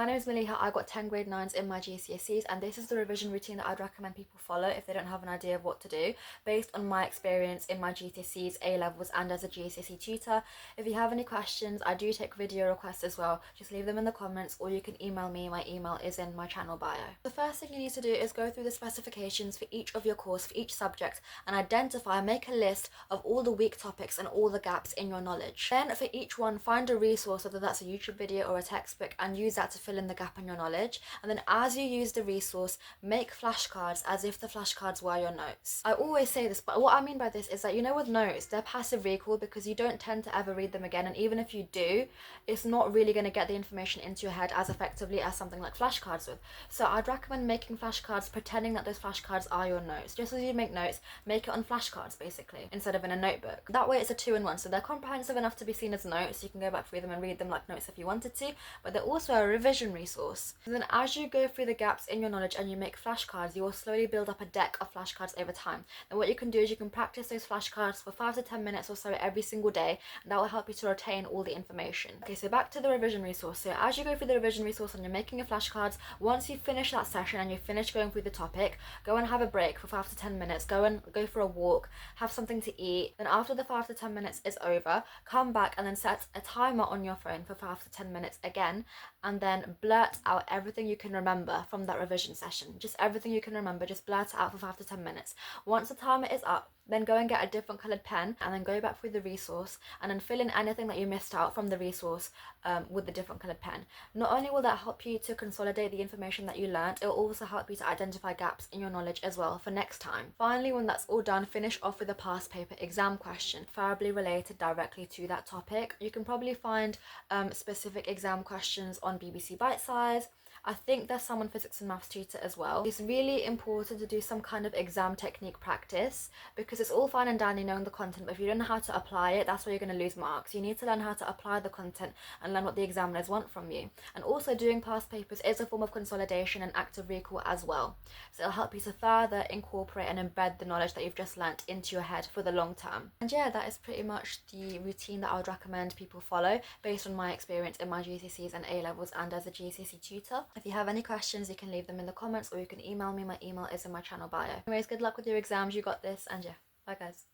My name is Maliha. I got 10 grade 9s in my GCSEs, and this is the revision routine that I'd recommend people follow if they don't have an idea of what to do, based on my experience in my GCSEs, A-levels, and as a GCSE tutor. If you have any questions, I do take video requests as well. Just leave them in the comments, or you can email me. My email is in my channel bio. The first thing you need to do is go through the specifications for each of your course, for each subject, and identify, make a list of all the weak topics and all the gaps in your knowledge. Then for each one, find a resource, whether that's a YouTube video or a textbook, and use that to fill in the gap in your knowledge. And then as you use the resource, make flashcards as if the flashcards were your notes. I always say this, but what I mean by this is that, you know, with notes, they're passive recall because you don't tend to ever read them again, and even if you do, it's not really going to get the information into your head as effectively as something like flashcards would. So I'd recommend making flashcards, pretending that those flashcards are your notes. Just as you make notes, make it on flashcards basically, instead of in a notebook. That way it's a 2-in-1, so they're comprehensive enough to be seen as notes. You can go back through them and read them like notes if you wanted to, but they're also a revision resource. And then as you go through the gaps in your knowledge and you make flashcards, you will slowly build up a deck of flashcards over time. And what you can do is you can practice those flashcards for 5 to 10 minutes or so every single day, and that will help you to retain all the information. Okay, so back to the revision resource. So as you go through the revision resource and you're making your flashcards, once you finish that session and you finish going through the topic, go and have a break for 5 to 10 minutes, go for a walk, have something to eat. Then after the 5 to 10 minutes is over, come back and then set a timer on your phone for 5 to 10 minutes again, and then blurt out everything you can remember from that revision session. Just everything you can remember, just blurt it out for 5 to 10 minutes. Once the timer is up, then go and get a different coloured pen, and then go back through the resource and then fill in anything that you missed out from the resource with the different coloured pen. Not only will that help you to consolidate the information that you learnt, it will also help you to identify gaps in your knowledge as well for next time. Finally, when that's all done, finish off with a past paper exam question, preferably related directly to that topic. You can probably find specific exam questions on BBC Bitesize. I think there's some on physics and maths tutor as well. It's really important to do some kind of exam technique practice, because it's all fine and dandy knowing the content, but if you don't know how to apply it, that's where you're going to lose marks. You need to learn how to apply the content and learn what the examiners want from you. And also doing past papers is a form of consolidation and active recall as well. So it'll help you to further incorporate and embed the knowledge that you've just learnt into your head for the long term. And yeah, that is pretty much the routine that I would recommend people follow based on my experience in my GCSEs and A-levels and as a GCSE tutor. If you have any questions, you can leave them in the comments, or you can email me. My email is in my channel bio. Anyways, good luck with your exams. You got this, and yeah, bye guys.